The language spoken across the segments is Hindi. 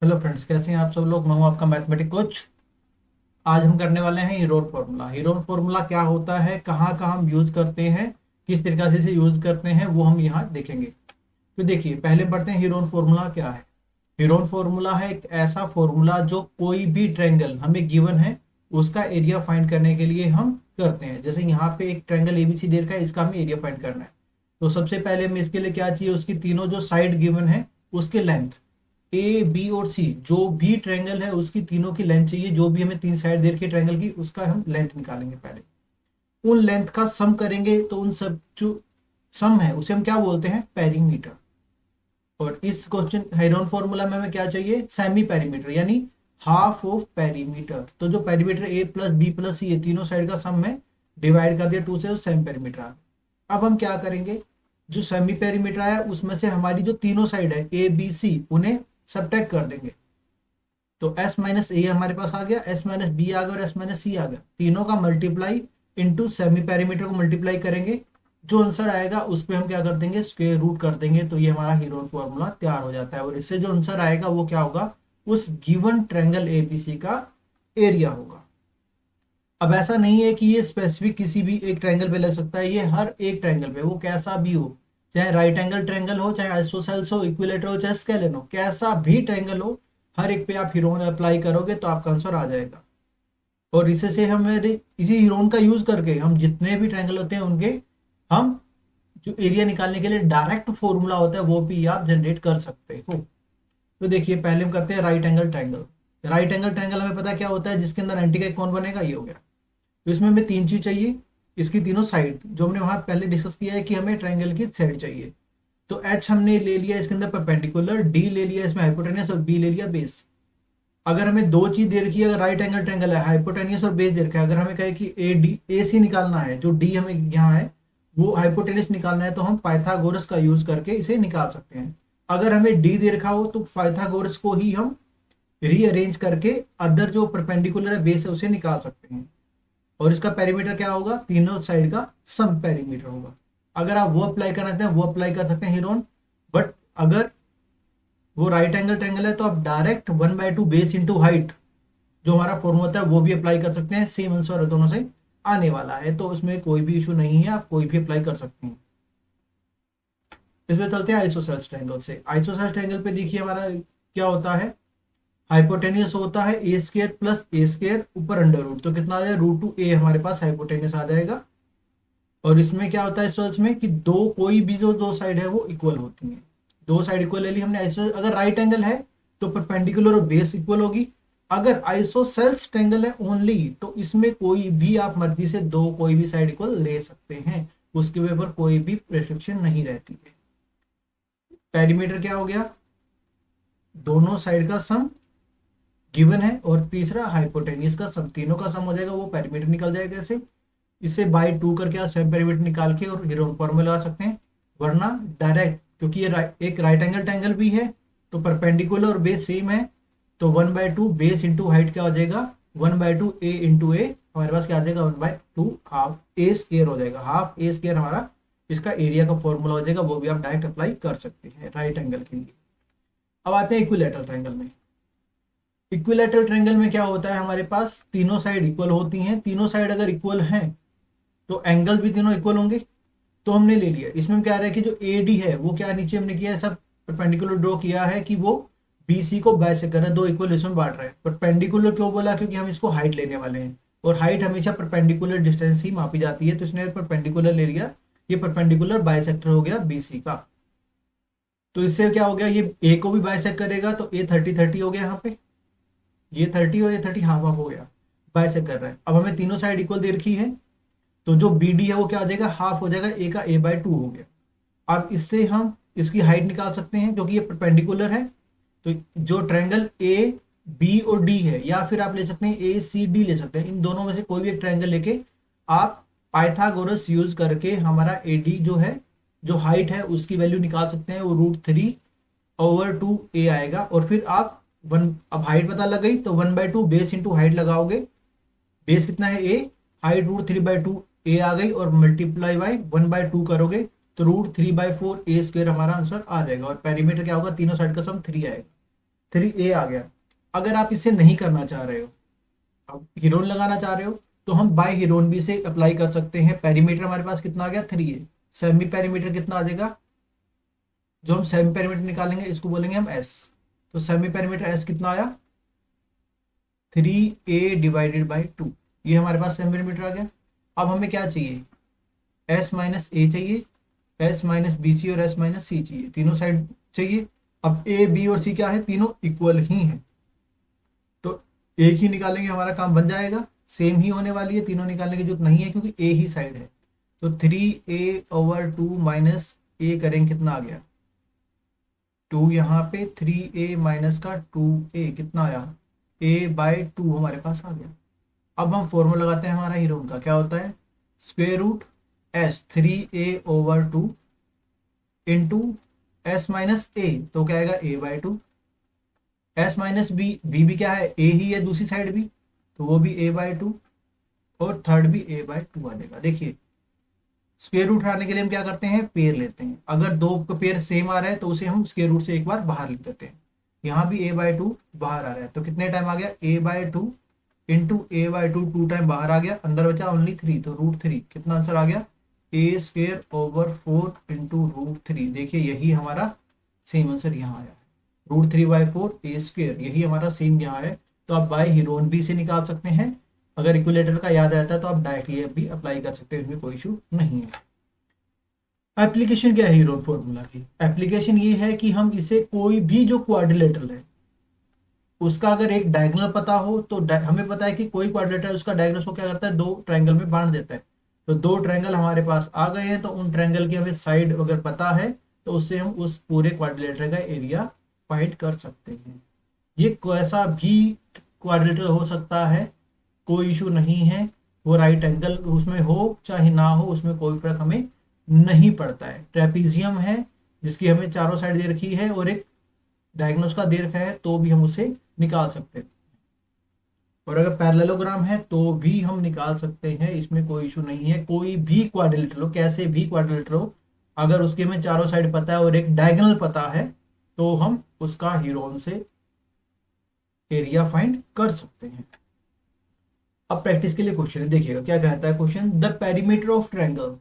हेलो फ्रेंड्स, कैसे हैं आप सब लोग। मैं हूं आपका मैथमेटिक कोच। आज हम करने वाले हैं हीरोन फॉर्मूला। हीरोन फॉर्मूला क्या होता है, कहाँ कहाँ हम यूज करते हैं, किस तरीके से इसे यूज करते हैं, वो हम यहाँ देखेंगे। तो देखिए, पहले पढ़ते हैं हीरोन फॉर्मूला क्या है। हीरोन फॉर्मूला है एक ऐसा फॉर्मूला जो कोई भी ट्रायंगल हमें गिवन है उसका एरिया फाइंड करने के लिए हम करते हैं। जैसे यहाँ पे एक ट्रायंगल एबीसी दे रखा है, इसका हमें एरिया फाइंड करना है। तो सबसे पहले हमें इसके लिए क्या चाहिए, उसकी तीनों जो साइड गिवन है उसके लेंथ, ए बी और सी जो भी ट्रायंगल है उसकी तीनों की लेंथ चाहिए। जो भी हमें तीन साइड दे रखी है ट्रायंगल की, उसका हम लेंथ निकालेंगे पहले। उन लेंथ का सम करेंगे तो उन सब जो सम है उसे हम क्या बोलते हैं, पेरीमीटर। और इस क्वेश्चन हेरोन फॉर्मूला में हमें क्या चाहिए, सेमी पेरीमीटर, यानी हाफ ऑफ पेरीमीटर। तो जो पेरीमीटर ए प्लस बी प्लस सी है, तीनों साइड का सम में डिवाइड कर दिया 2 से, सेमी पेरीमीटर आ गया। अब हम क्या करेंगे, जो सेमी पेरीमीटर आया उसमें से हमारी जो तीनों साइड है ए बी सी उन्हें सब्ट्रैक्ट कर देंगे। तो एस माइनस ए हमारे पास आ गया, एस माइनस बी आ गया और एस माइनस सी आ गया। तीनों का मल्टीप्लाई इनटू सेमी पेरीमीटर को मल्टीप्लाई करेंगे। जो आंसर आएगा उस पे हम क्या कर देंगे, स्क्वायर रूट कर देंगे। तो ये हमारा हीरोन फॉर्मूला तैयार हो जाता है। और इससे जो आंसर आएगा वो क्या होगा, उस गिवन ट्रायंगल एबीसी का एरिया होगा। अब ऐसा नहीं है कि ये स्पेसिफिक किसी भी एक ट्रायंगल पे लग सकता है, ये हर एक ट्रायंगल पे, वो कैसा भी हो, चाहे राइट एंगल ट्रायंगल हो, चाहे आइसोसेल्स हो, इक्विलेटर हो, चाहे स्केलेन हो, कैसा भी ट्रायंगल हो, हर एक पे आप हीरोन अप्लाई करोगे तो आपका आंसर आ जाएगा। और इसे से हम इसी हीरोन का यूज करके हम जितने भी ट्रायंगल होते हैं उनके हम जो एरिया निकालने के लिए डायरेक्ट फॉर्मूला होता है वो भी आप जनरेट कर सकते हो। तो देखिए, पहले हम करते हैं right angle triangle. Right angle triangle हमें पता क्या होता है, जिसके अंदर एंटी का एक कौन बनेगा, ये हो गया। तो इसमें हमें तीन चीज चाहिए, इसकी तीनों साइड जो हमने वहां पहले डिस्कस किया है कि हमें ट्रायंगल की साइड चाहिए। तो एच हमने ले लिया इसके अंदर परपेंडिकुलर, डी ले लिया इसमें हाइपोटेनियस और बी ले लिया बेस। अगर हमें दो चीज दे रखी है, अगर राइट एंगल ट्रायंगल है, हाइपोटेनियस और बेस दे रखा है, अगर हमें कहे कि ए डी ए सी निकालना है, जो डी हमें यहाँ है वो हाइपोटेनियस निकालना है, तो हम पाइथागोरस का यूज करके इसे निकाल सकते हैं। अगर हमें डी दे रखा हो तो पाइथागोरस को ही हम रीअरेंज करके अदर जो परपेंडिकुलर है बेस है उसे निकाल सकते हैं। और इसका पेरीमीटर क्या होगा, तीनों साइड का सम पेरीमीटर होगा। अगर आप वो अप्लाई करना चाहते हैं वो अप्लाई कर सकते हैं हीरोन। बट अगर वो राइट एंगल ट्रायंगल है तो आप डायरेक्ट 1/2 बेस इंटू हाइट जो हमारा फॉर्मूला होता है वो भी अप्लाई कर सकते हैं। सेम आंसर दोनों से आने वाला है, तो उसमें कोई भी इशू नहीं है, आप कोई भी अप्लाई कर सकते हैं। इसमें चलते हैं आइसोसेल्स ट्रायंगल से। आइसोसेल्स ट्रायंगल पे देखिए हमारा क्या होता है, हाइपोटेनियस होता है ए स्केयर प्लस ए स्केयर ऊपर अंडर रूट, तो कितना आ जाएगा, √2a हमारे पास हाइपोटेनियस आ जाएगा। और इसमें क्या होता है आइसोसेल्स में कि दो कोई भी जो दो साइड है वो इक्वल होती हैं। दो साइड इक्वल ले ली हमने आइसोसेल्स। अगर राइट एंगल है तो परपेंडिकुलर और बेस इक्वल होगी। अगर आइसोसेल्स ट्रायंगल है ओनली तो इसमें कोई भी आप मर्जी से दो कोई भी साइड इक्वल ले सकते हैं, उसके ऊपर कोई भी रिस्ट्रिक्शन नहीं रहती है। पेरीमीटर क्या हो गया, दोनों साइड का सम गिवन है, और तीसरा हाइपोटेनियस का सम, तीनों का सम हो जाएगा, वो पेरीमीटर निकल जाएगा। ऐसे इसे बाई 2 करके आप सेम पेरीमीटर निकाल के और हीरोन फॉर्मूला लगा सकते हैं। वरना डायरेक्ट, क्योंकि ये एक राइट एंगल ट्रायंगल भी है तो परपेंडिकुलर और बेस सेम है, तो 1/2 बेस इंटू हाइट क्या हो जाएगा, 1/2 ए इंटू ए, हमारे पास क्या आ जाएगा 1/2 हाफ ए स्केयर हो जाएगा। हाफ ए स्केयर हमारा इसका एरिया का फॉर्मूला हो जाएगा, वो भी आप डायरेक्ट अप्लाई कर सकते हैं राइट एंगल के लिए। अब आते हैं इक्विलेटरल ट्रायंगल में। इक्विलेटरल ट्रायंगल में क्या होता है, हमारे पास तीनों साइड इक्वल होती हैं। तीनों साइड अगर इक्वल हैं तो एंगल भी तीनों इक्वल होंगे। तो हमने ले लिया, इसमें क्या रहा है कि जो ए डी है वो क्या नीचे हमने किया है, सब परपेंडिकुलर ड्रॉ किया है कि वो बी सी को बाइसेक्ट कर रहा है, दो इक्वल हिस्सों में बांट रहा है। परपेंडिकुलर क्यों बोला, क्योंकि हम इसको हाइट लेने वाले हैं और हाइट हमेशा परपेंडिकुलर डिस्टेंस ही मापी जाती है, तो इसने परपेंडिकुलर ले लिया। ये परपेंडिकुलर बाइसेक्टर हो गया बी सी का। तो इससे क्या हो गया, ये ए को भी बाइसेक्ट करेगा, तो ए 30 हो गया यहाँ पे, ये 30 और ये 30 हाफ हाफ हो गया, बाइसेक्ट कर रहा है। अब हमें तीनों साइड इक्वल दे रखी है, तो जो बी डी है वो क्या हो जाएगा, हाफ हो जाएगा, ए का a/2 हो गया। अब इससे हम इसकी हाइट निकाल सकते हैं क्योंकि ये परपेंडिकुलर है। तो जो ट्रायंगल ए बी और डी है, या फिर आप ले सकते हैं ए सी डी ले सकते हैं, इन दोनों में से कोई भी एक ट्रायंगल लेके आप पाइथागोरस यूज करके हमारा ए डी जो है, जो हाइट है उसकी वैल्यू निकाल सकते हैं। वो √3/2a आएगा। और फिर आप वन, अब हाइट पता लग गई तो 1/2 बेस इंटू हाइट लगाओगे। बेस कितना है ए, हाइट √3/2 ए आ गई, और मल्टीप्लाई बाई 1/2 करोगे तो √3/4 ए स्क्वायर हमारा आंसर आ जाएगा। और पेरीमीटर क्या होगा, तीनों साइड का सम 3 आएगा। 3a आ गया। अगर आप इसे नहीं करना चाह रहे हो, अब हीरोन लगाना चाह रहे हो, तो हम बाय हीरोन भी से अप्लाई कर सकते हैं। पेरीमीटर हमारे पास कितना आ गया 3a, सेमी पेरीमीटर कितना आ जाएगा, जो हम सेमी पेरीमीटर निकालेंगे इसको बोलेंगे हम s। तो सेमी पेरीमीटर s कितना आया 3a डिवाइडेड बाई 2, ये हमारे पास सेमी पेरीमीटर आ गया। अब हमें क्या चाहिए, s माइनस ए चाहिए, s माइनस बी चाहिए और s माइनस सी चाहिए, तीनों साइड चाहिए। अब a b और c क्या है, तीनों इक्वल ही हैं, तो एक ही निकालेंगे हमारा काम बन जाएगा। सेम ही होने वाली है, तीनों निकालने की जरूरत नहीं है क्योंकि a ही साइड है। तो 3a/2 माइनस ए करेंगे कितना आ गया 2, यहाँ पे 3a माइनस का 2a कितना आया a/2 हमारे पास आ गया। अब हम फॉर्मूला लगाते हैं हमारा हीरोन का, क्या होता है square root s 3a/2 into s minus a, तो क्या आएगा a/2, s minus B, B भी क्या है a ही है दूसरी साइड भी, तो वो भी a/2 और थर्ड भी a/2 आ जाएगा। देखिए स्क्वायर रूट हटाने के लिए हम क्या करते हैं, पेयर लेते हैं। अगर दो का पेयर सेम आ रहा है तो उसे हम स्क्वायर रूट से एक बार बाहर लिख देते हैं। यहाँ भी a/2 बाहर आ रहा है, तो कितने टाइम आ गया a/2 इंटू a/2, 2 टाइम बाहर आ गया, अंदर बचा ओनली 3, तो √3 कितना आंसर आ गया a²/4 इंटू √3। देखिए यही हमारा सेम आंसर यहाँ आया है, √3/4 a², यही हमारा सेम यहाँ है। तो आप बाय हीरोन भी से निकाल सकते हैं, अगर इक्विलेटर का याद रहता है तो आप डायरेक्ट ये भी अप्लाई कर सकते हैं, इसमें कोई इशू नहीं है। एप्लीकेशन क्या है हीरोन फॉर्मूला की, एप्लीकेशन ये है कि हम इसे कोई भी जो क्वाड्रिलेटरल है उसका अगर एक डायगोनल पता हो, तो हमें पता है कि कोई क्वाड्रिलेटरल उसका डायगोनल को क्या करता है, दो ट्रायंगल में बांट देता है। तो दो ट्रायंगल हमारे पास आ गए हैं, तो उन ट्रायंगल की हमें साइड अगर पता है तो उससे हम उस पूरे क्वाड्रिलेटर का एरिया फाइंड कर सकते हैं। ये कैसा भी क्वाड्रिलेटरल हो सकता है, कोई इशू नहीं है, वो राइट एंगल उसमें हो चाहे ना हो उसमें कोई फर्क हमें नहीं पड़ता है। ट्रेपीजियम है जिसकी हमें चारों साइड दे रखी है और एक डायगोनल का दे रखा है, तो भी हम उसे निकाल सकते हैं। और अगर पैरेललोग्राम है तो भी हम निकाल सकते हैं, इसमें कोई इशू नहीं है। कोई भी क्वाड्रिलेटरल हो, कैसे भी क्वाड्रिलेटरल हो, अगर उसके हमें चारों साइड पता है और एक डायगोनल पता है तो हम उसका हीरोन से एरिया फाइंड कर सकते हैं। अब प्रैक्टिस के लिए क्वेश्चन है, देखिएगा क्या कहता है question, the perimeter of triangle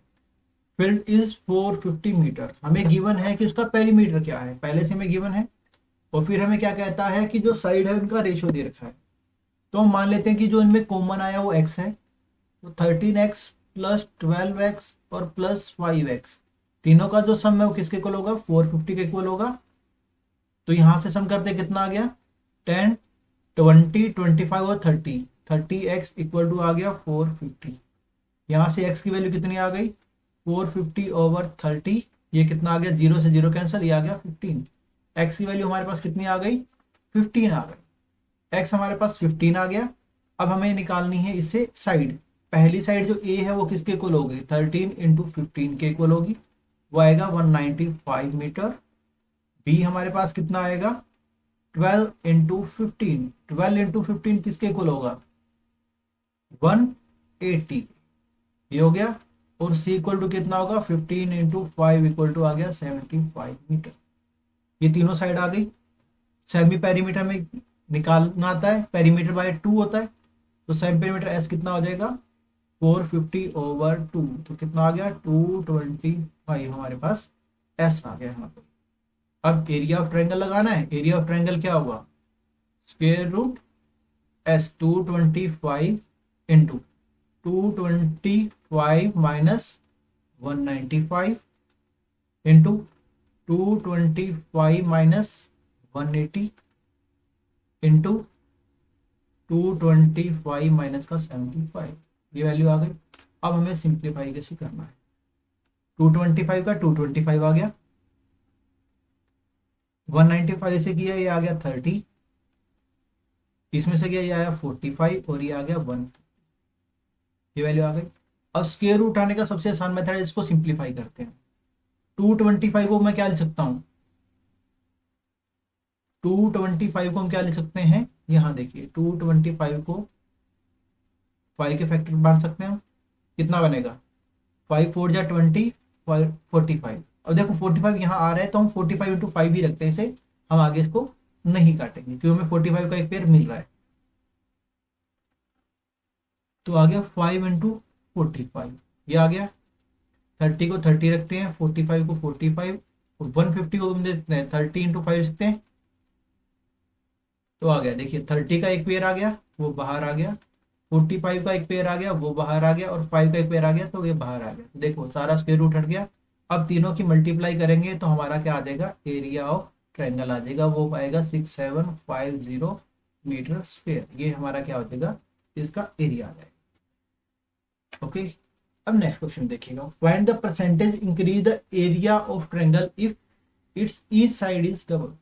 field is 450 metre. हमें गिवन है कि उसका पेरीमीटर क्या है, पहले से हमें गिवन है। और फिर हमें क्या कहता है कि जो साइड है उनका रेशियो दे रखा है। तो हम मान लेते हैं कि जो इनमें कॉमन आया वो x है, तो 13x प्लस 12x और प्लस 5x, तीनों का जो सम है वो किसके इक्वल होगा, 450 के इक्वल होगा। तो यहां से सम करते कितना आ गया 10, 20, 25 और 30, 30x इक्वल टू आ गया 450। यहाँ से x की वैल्यू कितनी आ गई 450/30, ये कितना आ गया, 0 से 0 कैंसिल, ये आ गया 15। x की वैल्यू हमारे पास कितनी आ गई 15 आ गई, x हमारे पास 15 आ गया। अब हमें निकालनी है इससे साइड, पहली साइड जो a है वो किसके इक्वल होगी 13 इंटू 15 के इक्वल होगी, वो आएगा 195 मीटर। b हमारे पास कितना आएगा 12 इंटू 15, 12 इंटू 15 किसके इक्वल होगा 180, ये हो गया। और c इक्वल टू कितना होगा 15 इंटू 5 इक्वल टू आ गया 75 मीटर। ये तीनों साइड आ गई। सेमी पेरीमीटर में निकालना आता है, पेरीमीटर बाय 2 होता है, तो सेमी पेरीमीटर s कितना हो जाएगा 450/2, तो कितना आ गया 225 हमारे पास s आ गया यहाँ पर। अब एरिया ऑफ ट्रायंगल लगाना है, एरिया ऑफ ट्रायंगल क्या होगा square root s 225 into 225 minus 195 into 225 minus 180 into 225 minus का 75, ये वैल्यू आ गई। अब हमें सिंप्लीफाई कैसे करना है, 225 का 225 आ गया, 195 से किया ये आ गया 30, इसमें से किया ये आया 45 और ये आ गया 1, ये वैल्यू आ गई। अब स्क्वायर रूट उठाने का सबसे आसान मेथड है, इसको सिंप्लीफाई करते हैं। 225 को मैं क्या लिख सकता हूं 225 को हम क्या लिख सकते हैं, यहां देखिए 225 को 5 के फैक्टर बांट सकते हैं, कितना बनेगा 5 4 जा 20, 45। अब देखो 45 यहाँ आ रहा है तो हम 45 इंटू 5 ही रखते हैं इसे, हम आगे इसको नहीं काटेंगे क्योंकि हमें 45 का एक पेयर मिल रहा है। तो आ गया 5 × 45, ये आ गया। 30 को 30 रखते हैं, 45 को 45, और 150 को हम देखते हैं 30 × 5 रखते हैं, तो आ गया। देखिए 30 का एक पेयर आ गया, वो बाहर आ गया, 45 का एक पेयर आ गया, वो बाहर आ गया, और 5 का एक पेयर आ गया, तो ये बाहर आ गया। तो देखो सारा स्क्वायर रूट हट गया। अब तीनों की मल्टीप्लाई करेंगे तो हमारा क्या आ जाएगा, एरिया ऑफ ट्रायंगल आ जाएगा, वो आएगा 6750 मीटर स्क्वायर। ये हमारा क्या हो जाएगा, इसका एरिया आ जाएगा। ओके, अब नेक्स्ट क्वेश्चन देखिएगा, find the percentage increase the area of triangle if it's each side is double.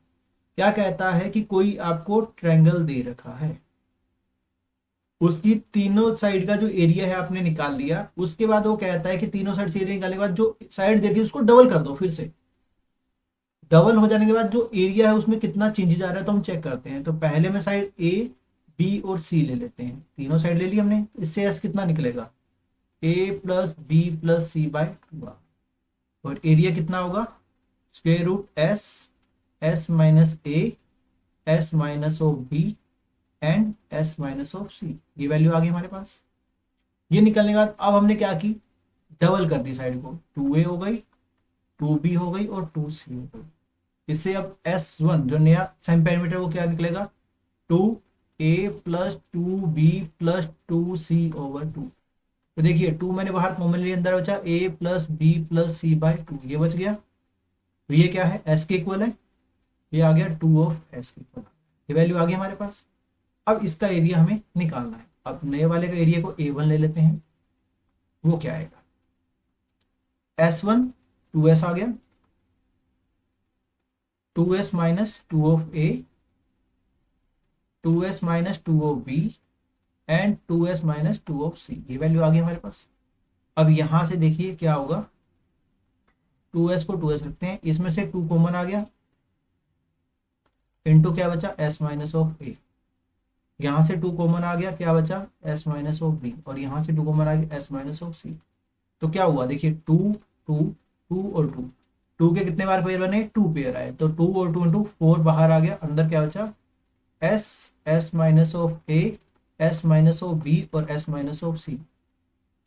क्या कहता है कि कोई आपको ट्रायंगल दे रखा है, उसकी तीनों साइड का जो एरिया है आपने निकाल लिया, उसके बाद वो कहता है कि तीनों साइड से एरिया निकालने के बाद जो साइड देखिए उसको डबल कर दो। फिर से डबल हो जाने के बाद जो एरिया है उसमें कितना चेंजेस आ रहा है तो हम चेक करते हैं। तो पहले में साइड ए, बी और सी ले लेते हैं, तीनों साइड ले ली हमने। इससे एस कितना निकलेगा, a plus b plus c by 2, और एरिया कितना होगा, square root s, s minus a, s minus of b and s minus of c. ये वैल्यू आ गई हमारे पास। ये निकलने के बाद अब हमने क्या की, डबल कर दी साइड को, 2a हो गई, 2b हो गई और 2c हो गई। इससे अब S1 जो नया साइन पैरामीटर वो क्या निकलेगा, 2a plus 2b plus 2c over 2। तो देखिए 2 मैंने बाहर कॉमन लिए, अंदर बचा a plus b plus c by 2, ये बच गया। तो ये क्या है, s के इक्वल है, ये आ गया 2 ऑफ s के इक्वल। ये वैल्यू आ गई हमारे पास। अब इसका एरिया हमें निकालना है। अब नए वाले का एरिया को A1 ले लेते हैं, वो क्या आएगा, S1 2s आ गया, 2s minus 2 of A, 2s minus 2 of B and 2s minus 2 of C। ये वैल्यू आ गई हमारे पास। अब यहां से देखिए क्या होगा, 2s को 2s रखते हैं, इसमें से 2 कॉमन आ गया, इनटू क्या बचा, s माइनस ऑफ A। यहां से 2 कॉमन आ गया, क्या बचा, s माइनस ऑफ बी, और यहां से 2 कॉमन आ गया, s माइनस ऑफ सी। तो क्या हुआ, देखिए 2 2 2 और 2, 2 के कितने बार पेयर बने, 2 पेयर आए, तो 2 और 2 इंटू 4 बाहर आ गया, अंदर क्या बचा, s, s minus of a, s minus of b और s माइनस ऑफ c।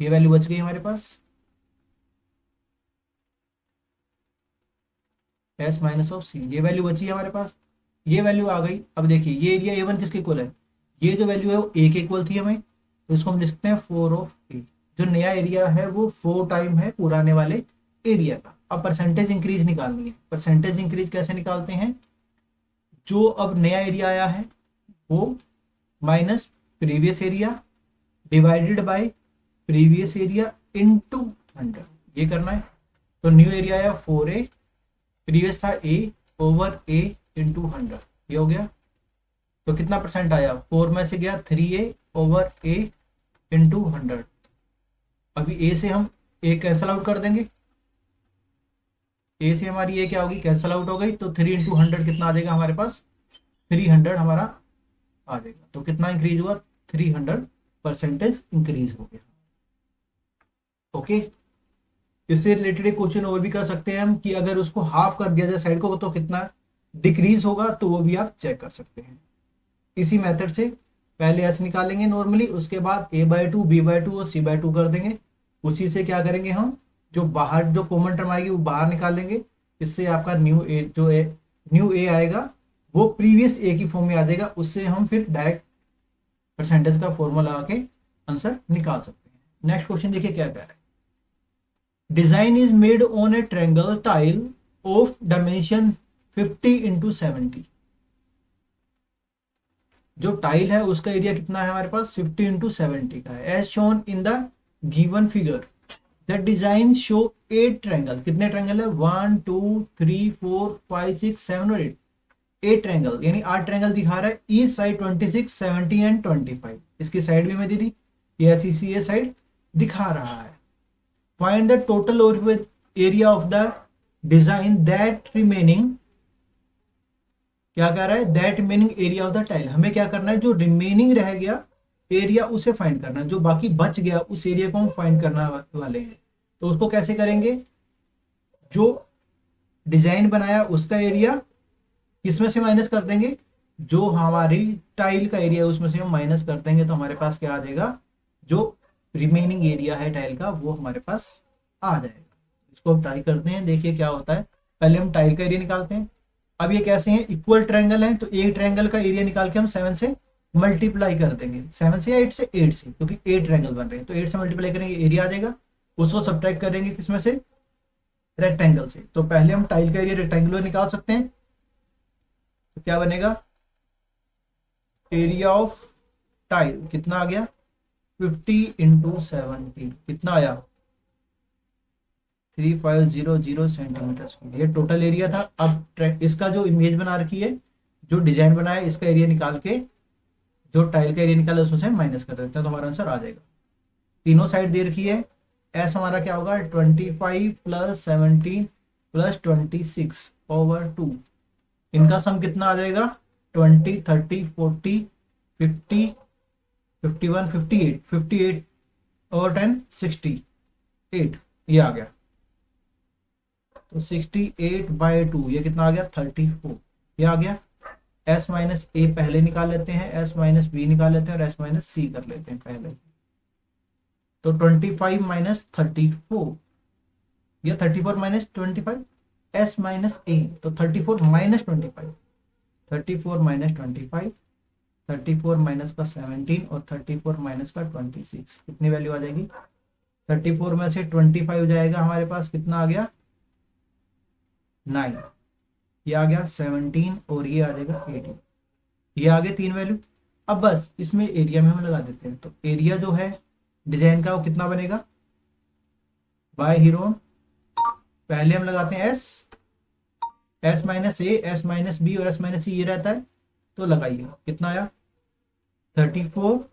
ये वैल्यू बच गई हमारे पास, s माइनस ऑफ c, ये वैल्यू बची है हमारे पास। ये वैल्यू आ गई। अब देखिए ये एरिया A1 किसके इक्वल है, ये जो वैल्यू है वो A के इक्वल थी हमें, तो इसको हम लिख सकते हैं 4 ऑफ A। जो नया एरिया है वो 4 टाइम है पुराने वाले एरिया का। अब परसेंटेज इंक्रीज निकालनी है। परसेंटेज इंक्रीज कैसे निकालते हैं, जो अब नया एरिया आया है वो minus previous area divided by previous area into 100, ये करना है। तो न्यू एरिया आया 4a, प्रीवियस था a ओवर a इंटू 100, ये हो गया। तो कितना परसेंट आया, 4 में से गया 3a ओवर a इंटू 100। अभी a से हम a कैंसल आउट कर देंगे, a से हमारी a क्या होगी, कैंसल आउट हो गई, तो 3 इंटू 100 कितना आ जाएगा हमारे पास, 300 हमारा आ जाएगा। तो कितना इंक्रीज हुआ, 300 परसेंटेज इंक्रीज हो गया। ओके, इससे रिलेटेड एक क्वेश्चन और भी कर सकते हैं हम कि अगर उसको हाफ कर दिया जाए साइड को तो कितना डिक्रीज होगा, तो वो भी आप चेक कर सकते हैं। इसी मेथड से पहले एस निकालेंगे नॉर्मली, उसके बाद a/2 b/2 और c/2 कर देंगे। उसी से क्या करेंगे हम, जो बाहर जो कॉमन टर्म आएगी वो बाहर निकालेंगे। इससे आपका न्यू ए आएगा वो प्रीवियस ए की फॉर्म में आ जाएगा। उससे हम फिर डायरेक्ट परसेंटेज का फॉर्मूला लगा के आंसर निकाल सकते हैं। नेक्स्ट क्वेश्चन देखिए क्या कह रहा है, design is made on A triangle tile of dimension 50 × 70। जो टाइल है उसका एरिया कितना है हमारे पास, 50 × 70 का है। As shown in the given figure the design show 8 triangle. कितने ट्रायंगल है, 1 2 3 4 5 6 7 और 8, 8 ट्रायंगल, यानी 8 ट्रायंगल दिखा रहा है। Each side 26 70 and 25। इसकी साइड भी मैं दे दी, ये ऐसी ये साइड दिखा रहा है। Find the total area of the design that remaining, क्या कह रहा है, that remaining area of the tile. हमें क्या करना है, जो रिमेनिंग रह गया एरिया उसे फाइंड करना है, जो बाकी बच गया उस एरिया को हम फाइंड करने वाले हैं। तो उसको कैसे करेंगे, जो डिजाइन बनाया उसका एरिया किसमें से माइनस कर देंगे, जो हमारी टाइल का एरिया है उसमें से हम माइनस कर देंगे, तो हमारे पास क्या आ जाएगा, जो रिमेनिंग एरिया है टाइल का वो हमारे पास आ जाएगा। इसको हम ट्राई करते हैं, देखिए क्या होता है। पहले हम टाइल का एरिया निकालते हैं। अब ये कैसे हैं, इक्वल ट्रायंगल है, तो एक ट्रायंगल का एरिया निकाल के हम 7 से मल्टीप्लाई कर देंगे, 7 से या 8 से, 8 से, क्योंकि 8 ट्रायंगल बन रहे हैं, तो 8 से मल्टीप्लाई करेंगे, एरिया आ जाएगा। उसको सब्ट्रैक्ट करेंगे किसमें से, रेक्टेंगल से। तो पहले हम टाइल का एरिया रेक्टेंगुलर निकाल सकते हैं, तो क्या बनेगा, एरिया ऑफ टाइल कितना आ गया, 50 इंटू 70 कितना आया, 3500 सेंटीमीटर। ये टोटल एरिया था। अब इसका जो इमेज बना रखी है, जो डिजाइन बनाया, इसका एरिया निकाल के जो टाइल का एरिया निकाला उसमें से माइनस कर देते हैं, तो हमारा आंसर आ जाएगा। तीनों साइड दे रखी है। एस हमारा क्या होगा, 25 प्लस 17 प्लस 26/2। इनका सम कितना आ जाएगा, 20 30 40 50 51 58 58/10 68, ये आ गया। तो 68/2 ये कितना आ गया, 34, ये आ गया। एस माइनस ए पहले निकाल लेते हैं, एस माइनस बी निकाल लेते हैं, और एस माइनस सी कर लेते हैं पहले। तो 25 माइनस 34 या 34 माइनस 25, एस माइनस ए, तो 34 माइनस 25, 34 माइनस 25, 34 माइनस का 17 और 34 माइनस का 26, कितनी वैल्यू आ जाएगी, 34 में से 25 जाएगा, हमारे पास कितना आ गया, 9, ये आ गया 17, और ये आ जाएगा 18, ये आ गए 3 वैल्यू। अब बस इसमें एरिया में हम लगा देते हैं, तो एरिया जो है डिजाइन का वो कितना बनेगा, बाय हीरोन पहले हम लगाते हैं S, s minus a, s minus B और एस माइनस सी, ये रहता है, तो लगाइए कितना आया, 34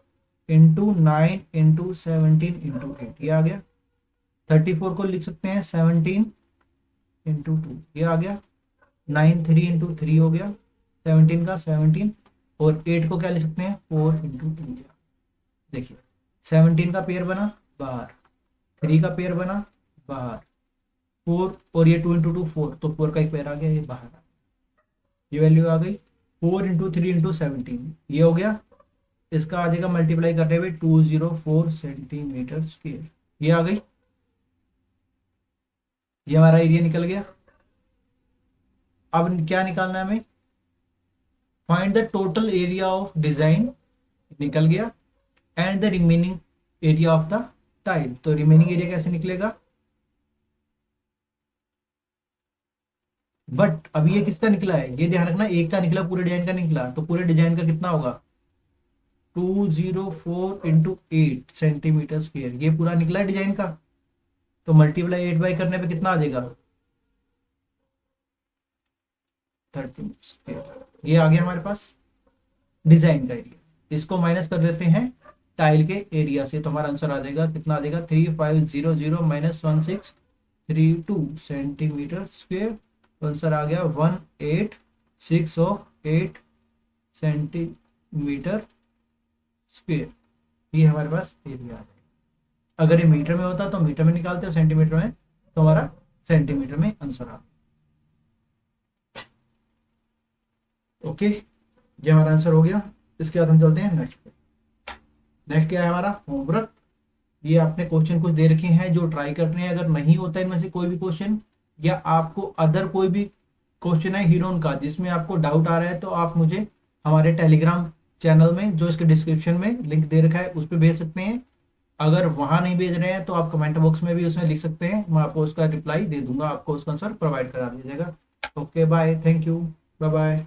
इंटू 9 इंटू 17 इंटू 8, ये आ गया। 34 को लिख सकते हैं 17 इंटू 2, ये आ गया। 9 3 इंटू 3 हो गया, 17 का 17, और 8 को क्या लिख सकते हैं, 4 इंटू 2। देखिए 17 का पेयर बना बाहर, 3 का पेयर बना बाहर, 4 और ये 2 इंटू 2 4, तो 4 का एक पेयर आ गया, ये बाहर आ गया, ये वैल्यू आ गई। 4 इंटू 3 इंटू 17 ये हो गया। इसका आ जाएगा मल्टीप्लाई करते हुए 204 सेंटीमीटर स्क्वायर, ये आ गई। ये हमारा एरिया निकल गया। अब क्या निकालना है हमें, find the total area of design, निकल गया, and the remaining area of the tile. तो रिमेनिंग एरिया कैसे निकलेगा, बट अब ये किसका निकला है, ये ध्यान रखना, एक का निकला, पूरे डिजाइन का निकला, तो पूरे डिजाइन का कितना होगा, 204 इंटू 8 सेंटीमीटर स्क्वायर, ये पूरा निकला है डिजाइन का। तो मल्टीप्लाई 8 बाई करने पे कितना आ जाएगा, 30 स्क्वायर, ये आ गया हमारे पास डिजाइन का एरिया। इसको माइनस कर देते हैं टाइल के एरिया से, तो हमारा आंसर आ जाएगा, कितना आ जाएगा, 3500 माइनस 1632 सेंटीमीटर स्क्वायर। तो आंसर आ गया 186 सेंटीमीटर स्क्वायर, ये हमारे पास एरिया आ जाएगा। अगर ये मीटर में होता तो मीटर में निकालते, और सेंटीमीटर में तो हमारा सेंटीमीटर में आंसर आ। ओके, ये हमारा आंसर हो गया। इसके बाद हम चलते हैं नेक्स्ट पे। नेक्स्ट क्या है हमारा होमवर्क। ये आपने क्वेश्चन कुछ दे रखे हैं जो ट्राई करने हैं, अगर नहीं होता इनमें से कोई भी क्वेश्चन, या आपको अदर कोई भी क्वेश्चन है हीरोन का जिसमें आपको डाउट आ रहा है, तो आप मुझे हमारे टेलीग्राम चैनल में, जो इसके डिस्क्रिप्शन में लिंक दे रखा है, उस पर भेज सकते हैं। अगर वहां नहीं भेज रहे हैं तो आप कमेंट बॉक्स में भी उसमें लिख सकते हैं, मैं आपको उसका रिप्लाई दे दूंगा, आपको उसका आंसर प्रोवाइड करा दीजिएगा। Okay bye, thank you, bye bye.